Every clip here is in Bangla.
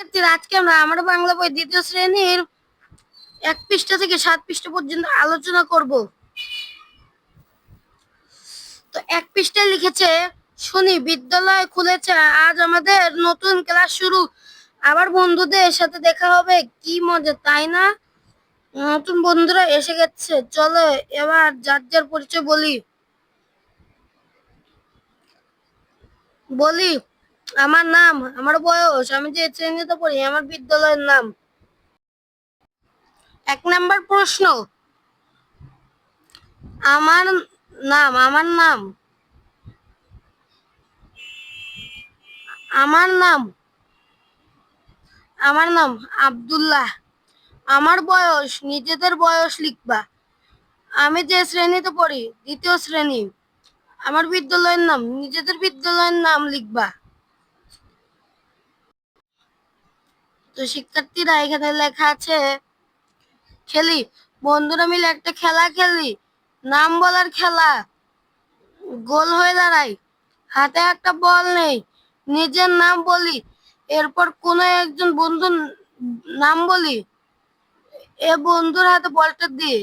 আজকে আমরা আমার বাংলা বই দ্বিতীয় শ্রেণীর 1 পৃষ্ঠা থেকে 7 পৃষ্ঠা পর্যন্ত আলোচনা করব। তো 1 পৃষ্ঠায় লিখেছে, শুনি বিদ্যালয় খুলেছে, আজ আমাদের নতুন ক্লাস শুরু, আবার বন্ধুদের সাথে দেখা হবে, কি মজা তাই না? নতুন বন্ধুরা এসে গেছে, চলো এবার যার যার পরিচয় বলি। বলি আমার নাম, আমার বয়স, আমি যে শ্রেণীতে পড়ি, আমার বিদ্যালয়ের নাম। 1 নাম্বার প্রশ্ন, আমার আমার নাম আমার নাম আমার নাম আব্দুল্লাহ। আমার বয়স, নিজেদের বয়স লিখবা। আমি যে শ্রেণীতে পড়ি, দ্বিতীয় শ্রেণী। আমার বিদ্যালয়ের নাম, নিজেদের বিদ্যালয়ের নাম লিখবা। তো শিক্ষার্থীরা এখানে লেখা আছে, খেলি, বন্ধুরা মিলে একটা খেলা খেলি, নাম বলার খেলা। গোল হয়ে দাঁড়াই, হাতে একটা বল নেই, নিজের নাম বলি, এরপর কোনো একজন বন্ধুর নাম বলি, এ বন্ধুর হাতে বলটা দিই।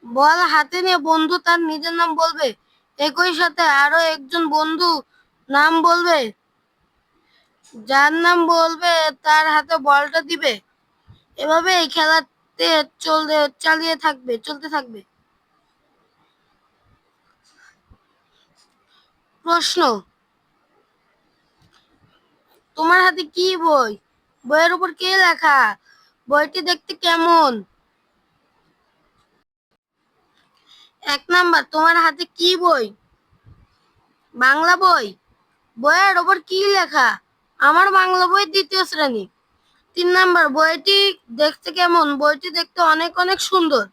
বল হাতে নিয়ে বন্ধু তার নিজের নাম বলবে, একই সাথে আরো একজন বন্ধু নাম বলবে, যার নাম বলবে তার হাতে বলটা দিবে। এভাবে এই খেলাতে চলতে থাকবে। প্রশ্ন, তোমার হাতে কি বই? বইয়ের উপর কে লেখা? বইটি দেখতে কেমন? 1 নাম্বার, তোমার হাতে কি বই? বাংলা বই। বইয়ের উপর কি লেখা? আমার বাংলা বই, দ্বিতীয় শ্রেণী। 3 নাম্বার, বইটি দেখতে কেমন? বইটি দেখতে অনেক অনেক সুন্দর।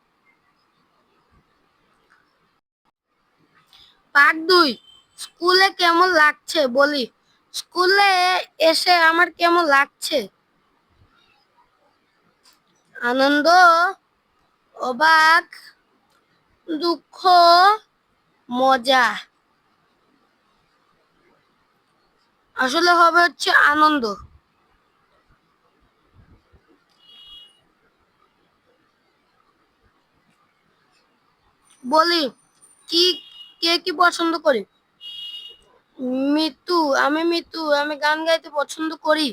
পার্ট 2, স্কুলে কেমন লাগছে বলি। স্কুলে এসে আমার কেমন লাগছে? আনন্দ, অবাক, দুঃখ, মজা। আসলে হবে হচ্ছে আনন্দ। বলি, কি কে কি পছন্দ করে? মিতু, আমি গান গাইতে পছন্দ করি।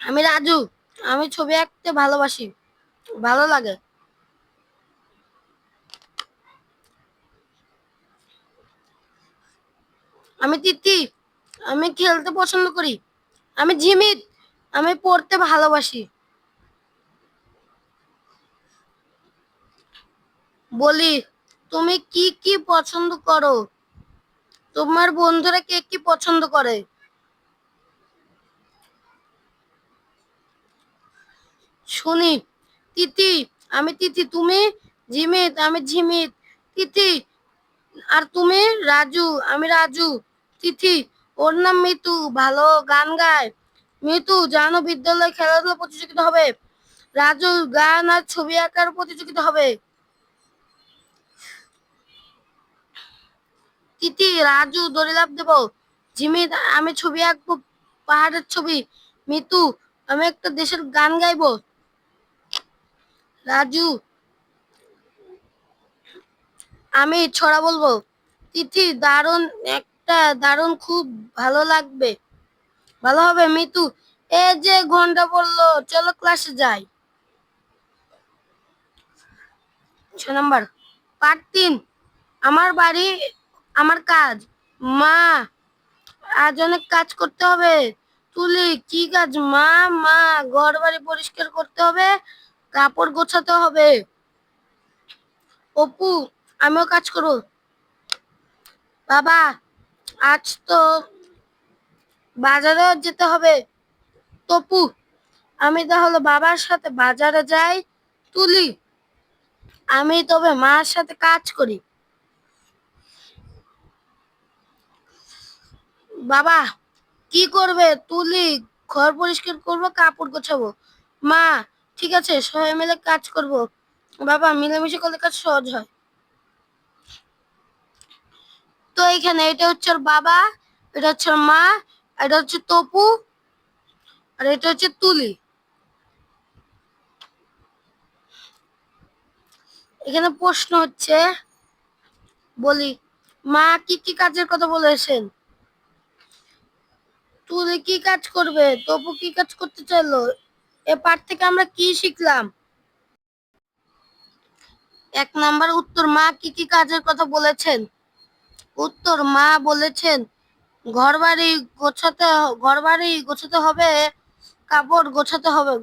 আমি রাজু, আমি ছবি আঁকতে ভালোবাসি, ভালো লাগে। আমি তিতি, আমি খেলতে পছন্দ করি। আমি ঝিমিত, আমি পড়তে ভালোবাসি। বলি, তুমি কি কি পছন্দ করো? তোমার বন্ধুরা কে কি পছন্দ করে? শুনি, তিতি, আমি তিতি, তুমি? ঝিমিত, আমি ঝিমিত। তিথি, আর তুমি? রাজু, আমি রাজু। তিথি, ওর নাম মিতু, ভালো গান গায়। মিতু, জানো বিদ্যালয়ে খেলাধুলা প্রতিযোগিতা হবে। রাজু, গান আর ছবি আঁকার প্রতিযোগিতা হবে। তিথি, রাজু, দড়ি লাফ দেবো। জিমিত, আমি ছবি আঁকবো, পাহাড়ের ছবি। মিতু, আমি একটা দেশের গান গাইবো। রাজু, আমি ছড়া বলবো। তিথি, দারুণ, খুব ভালো লাগবে, ভালো হবে। মিতু, এ যে ঘন্টা বললো, চলো ক্লাসে যাই। 6 নাম্বার, পার্ট 3, আমার বাড়ি, আমার কাজ। মা, আজ অনেক কাজ করতে হবে। তুলি, কি কাজ মা? মা, ঘর বাড়ি পরিষ্কার করতে হবে, কাপড় গোছাতে হবে। অপু, আমিও কাজ করব। বাবা, আজ তো বাজারে যেতে হবে। তপু, আমি তাহলে বাবার সাথে বাজারে যাই। তুলি, আমি তবে মার সাথে কাজ করি। বাবা, কি করবে? তুলি, ঘর পরিষ্কার করবো, কাপড় গোছাবো। মা, ঠিক আছে, সবাই মিলে কাজ করব। বাবা, মিলেমিশে করলে কাজ সহজ হয়। তো এখানে এটা হচ্ছে ওর বাবা, এটা হচ্ছে ওর মা, এটা হচ্ছে তপু, আর এটা হচ্ছে তুলি। এখানে প্রশ্ন হচ্ছে, বলি, মা কি কি কাজের কথা বলেছেন? তুলি কি কাজ করবে? তপু কি কাজ করতে চাইলো? এ পাঠ থেকে আমরা কি শিখলাম? 1 নাম্বার উত্তর, মা কি কি কাজের কথা বলেছেন? উত্তর, মা বলেছেন ঘরবাড়ি গোছাতে হবে, কাপড় গোছাতে হবে।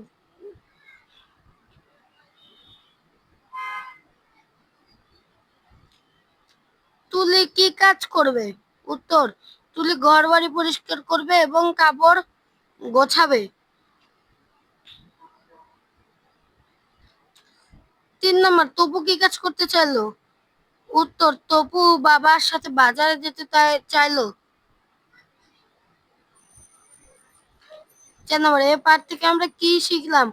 তুলি কি কাজ করবে? উত্তর, তুলি ঘরবাড়ি পরিষ্কার করবে এবং কাপড় গোছাবে। 3 নাম্বার, তপু কি কাজ করতে চাইলো? উত্তর, তপু বাবার সাথে বাজারে যেতে চাইলো। 4 নাম্বার, এ পাঠ থেকে আমরা কি শিখলাম?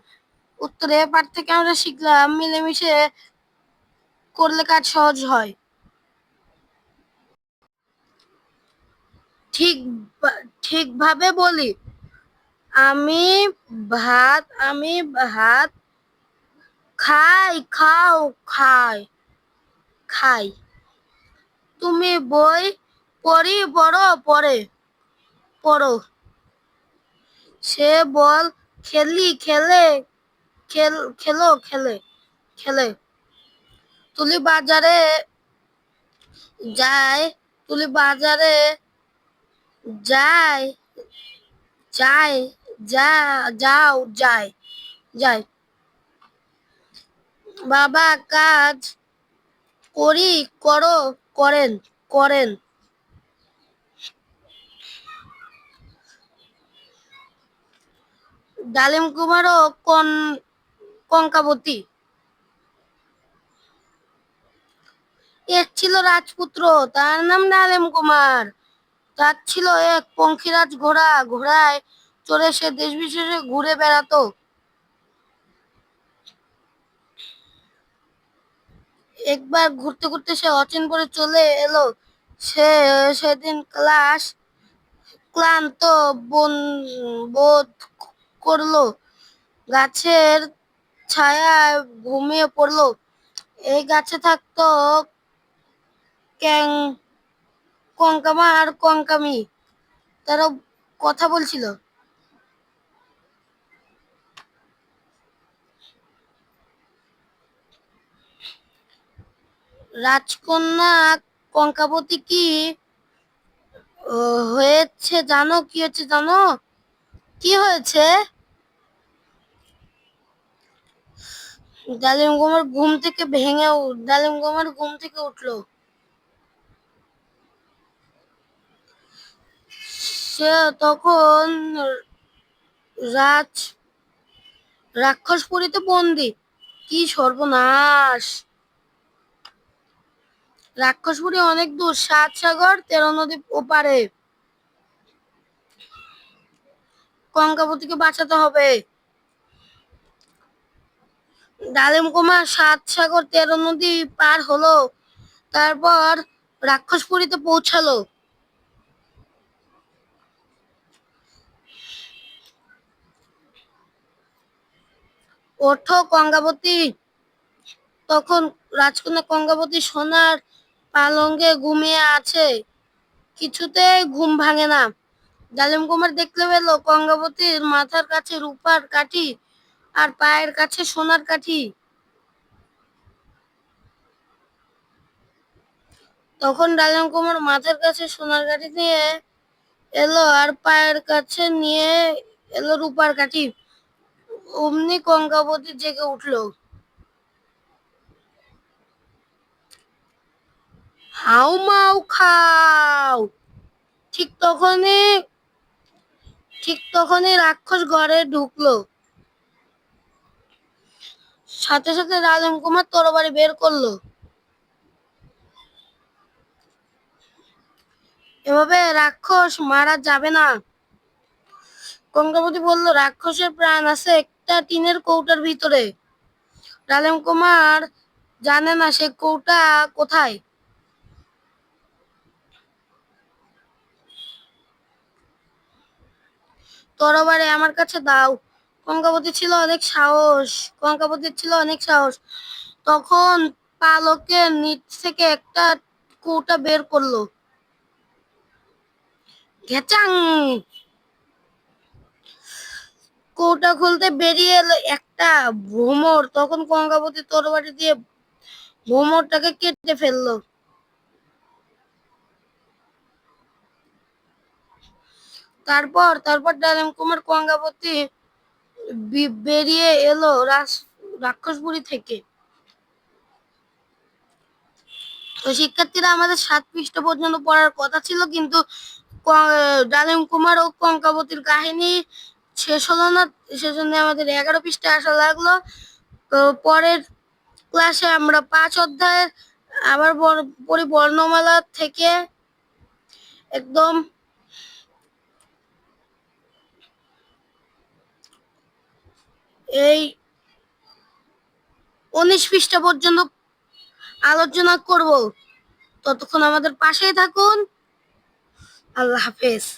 উত্তর, এ পাঠ থেকে আমরা শিখলাম মিলেমিশে করলে কাজ সহজ হয়। ঠিক ঠিকভাবে বলি, আমি ভাত খাই, খাও, খাই। তুমি বই পড়ো। সে বল খেলে। খেলে। তুলি বাজারে যায় তুলি বাজারে যায় যায় যা যাও যায় যায় বাবা কাজ করি করো করেন করেন। ডালিম কুমারও কঙ্কাবতী। এক ছিল রাজপুত্র, তার নাম ডালিম কুমার। তার ছিল এক পঙ্খিরাজ ঘোড়া, ঘোড়ায় চড়ে সে দেশ বিদেশে ঘুরে বেড়াতো। একবার ঘুরতে ঘুরতে সে অচিনপুরে চলে এলো। সে সেদিন ক্লান্ত বোধ করলো, গাছের ছায়ায় ঘুমিয়ে পড়লো। এই গাছে থাকতো ক্যাং কঙ্কামা আর কঙ্কামি, তারা কথা বলছিল। রাজকন্যা কঙ্কাবতী কি হয়েছে জানো? কি হয়েছে? ডালিম কুমার ঘুম থেকে উঠলো। সে তখন রাজ রাক্ষসপুরীতে বন্দি। কি সর্বনাশ! রাক্ষসপুরী অনেক দূর, 7 সাগর 13 নদী ওপারে। কঙ্কাবতীকে বাঁচাতে হবে। ডালিম কুমার 7 সাগর 13 নদী পার হলো, তারপর রাক্ষসপুরীতে পৌঁছালো। ওঠো কঙ্কাবতী! তখন রাজকন্যা কঙ্কাবতী সোনার পালঙ্কে ঘুমিয়ে আছে, কিছুতেই ঘুম ভাঙে না। ডালিম কুমার দেখতে পেল কঙ্কাবতীর মাথার কাছে রূপার কাঠি আর পায়ের কাছে সোনার কাঠি। তখন ডালিম কুমার মাথার কাছে সোনার কাঠি নিয়ে এলো আর পায়ের কাছে নিয়ে এলো রূপার কাঠি। অমনি কঙ্কাবতী জেগে উঠলো। হাউ মাউ খাও! ঠিক তখনই ঠিক তখনই রাক্ষস ঘরে ঢুকলো। সাথে সাথে ডালিম কুমার তরবারি বের করলো। এভাবে রাক্ষস মারা যাবে না। কঙ্কাবতী বলল, রাক্ষসের প্রাণ আছে একটা টিনের কৌটার ভিতরে। ডালিম কুমার জানে না সে কৌটা কোথায়। তরবারি আমার কাছে দাও। কঙ্কাবতী ছিল অনেক সাহস, কঙ্কাবতীর ছিল অনেক সাহস। তখন পালকের নিচ থেকে একটা কৌটা বের করলো। ঘেচাং! কৌটা খুলতে বেরিয়ে এলো একটা ভ্রমর। তখন কঙ্কাবতী তরবারি দিয়ে ভ্রমরটাকে কেটে ফেললো। তারপর ডালিম কুমার কঙ্কাবতী বেরিয়ে এলো রাক্ষসপুরী থেকে। তো শিক্ষার্থীরা, আমাদের 7 পৃষ্ঠা পর্যন্ত পড়ার কথা ছিল, কিন্তু ডালিম কুমার ও কঙ্কাবতীর কাহিনী শেষ হলো না, সেজন্য আমাদের 11 পৃষ্ঠা আসা লাগলো। তো পরের ক্লাসে আমরা 5 অধ্যায়ের আবার পড়ি বর্ণমালা থেকে একদম এই 19 পৃষ্ঠা পর্যন্ত আলোচনা করব। ততক্ষণ আমাদের পাশেই থাকুন। আল্লাহ হাফেজ।